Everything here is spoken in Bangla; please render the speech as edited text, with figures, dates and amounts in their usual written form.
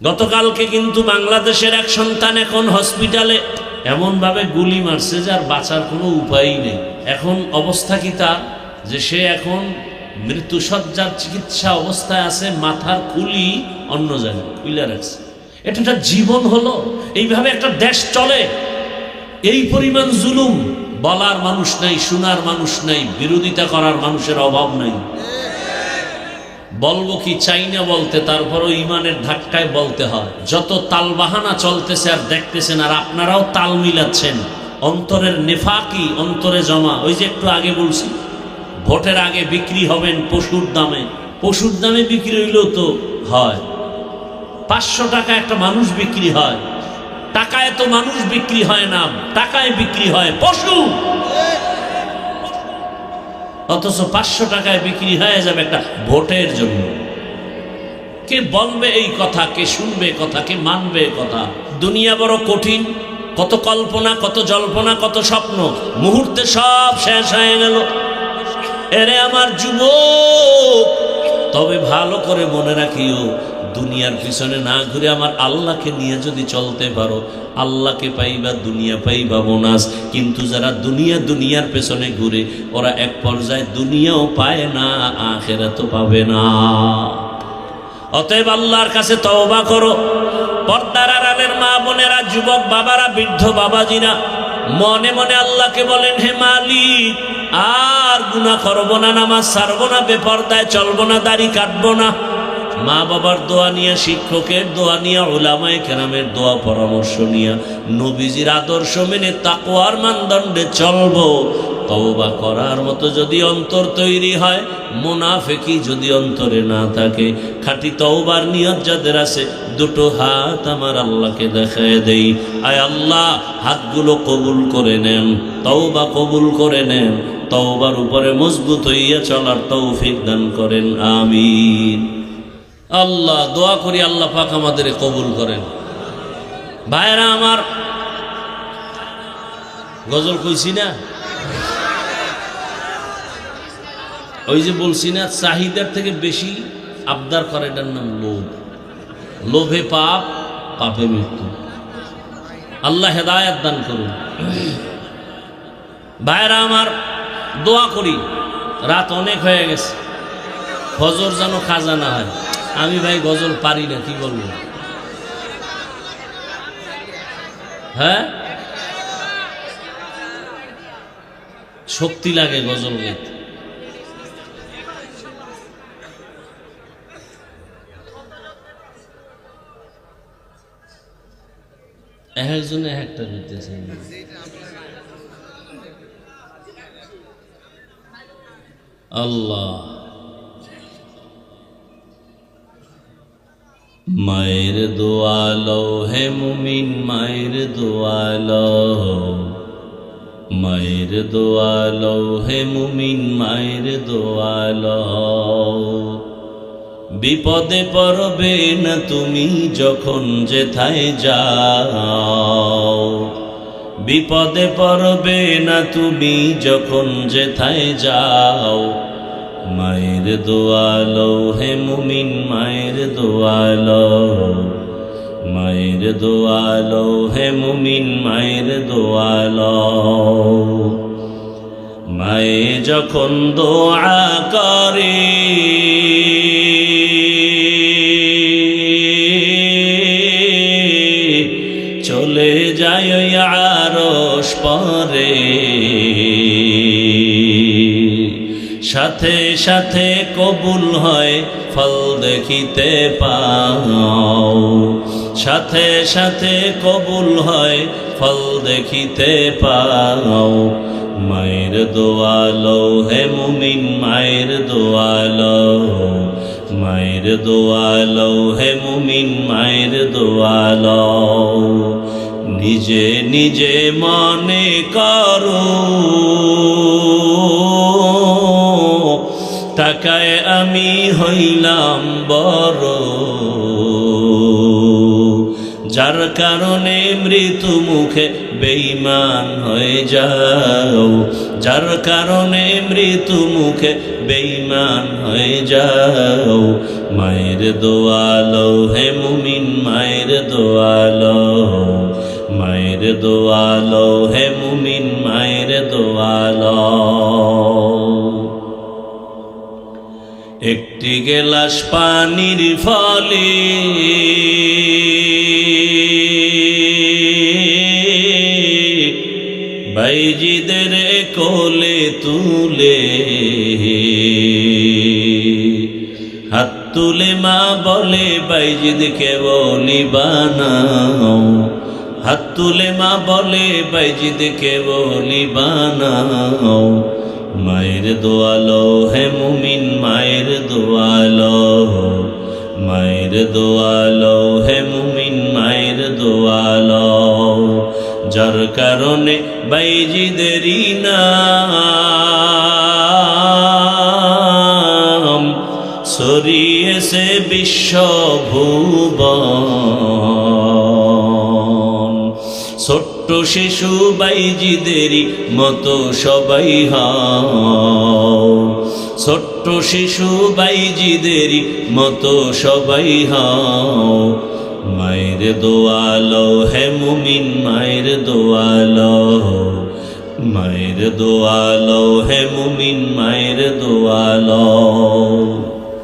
গতকালকে কিন্তু বাংলাদেশের এক সন্তান এখন হসপিটালে এমনভাবে গুলি মারছে যে আর বাঁচার কোনো উপায়ই নেই। এখন অবস্থা কি তার, যে সে এখন মৃত্যুসজ্জার চিকিৎসা অবস্থায় আছে, মাথার খুলি অন্য জায়গায় খুলে রাখছে। এটা একটা জীবন হলো? এইভাবে একটা দেশ চলে? এই পরিমাণ জুলুম, বলার মানুষ নাই, শোনার মানুষ নাই, বিরোধিতা করার মানুষের অভাব নাই। বলবো কি চাই না বলতে, তারপরও ইমানের ধাক্কায় বলতে হয়। যত তালবাহানা চলতেছে আর দেখতেছেন, আর আপনারাও তাল মিলাচ্ছেন, অন্তরের নেফাকি অন্তরে জমা। ওই যে একটু আগে বলছি, ভোটের আগে বিক্রি হবেন পশুর দামে। পশুর দামে বিক্রি হইলেও তো হয়, 500 টাকা একটা মানুষ বিক্রি হয়। টাকায় তো মানুষ বিক্রি হয় না, টাকায় বিক্রি হয় পশু। অথচ 500 টাকায় বিক্রি হয়ে যাবে একটা ভোটের জন্য। কে বলবে এই কথা, কে শুনবে কথা, কে মানবে কথা? দুনিয়া বড় কঠিন, কত কল্পনা, কত জল্পনা, কত স্বপ্ন, মুহূর্তে সব শেষ হয়ে গেল। এরে আমার যুবক, তবে ভালো করে মনে রাখিও, দুনিয়ার পিছনে না ঘুরে আমার আল্লাহকে নিয়ে যদি চলতে পারো, আল্লাহকে পাইবা, দুনিয়া পাইবা বোনাস। কিন্তু যারা দুনিয়ার পেছনে ঘুরে, ওরা এক পর্যায়ে দুনিয়াও পায় না, আখিরাতও পাবে না। অতএব আল্লাহর কাছে তওবা করো। পর্দার আড়ালের মা বোনেরা, যুবক বাবারা, বৃদ্ধ বাবাজিরা, মনে মনে আল্লাহকে বলেন, হে মালিক, আর গুনাহ করব না, নামাজ ছাড়বো না, বেপর্দায় চলবো না, দাড়ি কাটবো না। মা বাবার দোয়া নিয়ে, শিক্ষকের দোয়া নিয়ে, উলামায়ে কেরামের দোয়া পরামর্শ নিয়ে, নবীজির আদর্শ মেনে তাকওয়ার মানদণ্ডে চলবো। তওবা করার মতো যদি অন্তর তৈরি হয়, মুনাফিকি যদি অন্তরে না থাকে, খাঁটি তওবার নিয়ত যাদের আছে, দুটো হাত আমার আল্লাহকে দেখায় দেই। আয় আল্লাহ, হাতগুলো কবুল করে নেন, তওবা কবুল করে নেন, তওবার উপরে মজবুত হইয়া চলার তৌফিক দান করেন, আমিন। আল্লাহ, দোয়া করি আল্লাহ পাক আমাদের কবুল করেন। ভাইরা আমার, গজল কইছি না, ওই যে বলছি না, চাহিদার থেকে বেশি আবদার করে, এটার নাম লোভ। লোভে পাপ, পাপে মৃত্যু। আল্লাহ হেদায়েত দান করুন। ভাইরা আমার, দোয়া করি, রাত অনেক হয়ে গেছে, ফজর যেন খাজা না হয়। আমি ভাই গজল পারি না, কি বলবো? হ্যাঁ, শক্তি লাগে গজল গাইতে। একজনে একটা করতেছে। আল্লাহ, মায়ের দোয়া লও হে মুমিন, মায়ের দোয়া লও, মায়ের দোয়া লও হে মুমিন, মায়ের দোয়া লও। বিপদে পড়বে না তুমি যখন যেথায় যাও, বিপদে পড়বে না তুমি যখন যেথায় যাও। মায়ের দোয়া লও হে মুমিন, মায়ের দোয়া লও, মায়ের দোয়া লও হে মুমিন, মায়ের দোয়া লও। মায়ে যখন দোয়া করে, চলে যায় ওই আরশ পরে, সাথে সাথে কবুল হয় ফল দেখিতে পাও, সাথে সাথে কবুল হয় ফল দেখিতে পাও। মায়ের দোয়া লও হে মুমিন, মায়ের দোয়া লও, মায়ের দোয়া লও হে মুমিন, মায়ের দোয়া লও। নিজে নিজে মনে করো, টাকায় আমি হইলাম বড়, যার কারণে মৃত্যু মুখে বেঈমান হয়ে যাও, যার কারণে মৃত্যু মুখে বেঈমান হয়ে যাও। মায়ের দোয়ালো হে মুমিন মায়ের দোয়ালো, মায়ের দোয়ালো হে মুমিন মায়ের দোয়ালো। একটি গেলাস পানির ফলে বাইজিদের কোলে তুলে, হাত তুলে মা বলে বাইজিদকে বলি বানাও, হাত তুলে মা বলে বাইজিদকে বলি বানাও। মায়ের দোয়ালো হে মুমিন মায়ের দোয়ালো, মায়ের দোয়ালো হে মুমিন মায়ের দোয়ালো। যার কারণে বাইজিদেরই নাম ছড়িয়েছে বিশ্বভুবন। ছোট্ট শিশু বাইজিদেরই মতো সবাই হও, ছোট্ট শিশু বাইজিদেরই মতো সবাই হও। মায়ের দোয়ালো হে মুমিন মায়ের দোয়ালো, মায়ের দোয়ালো হে মুমিন মায়ের দোয়ালো।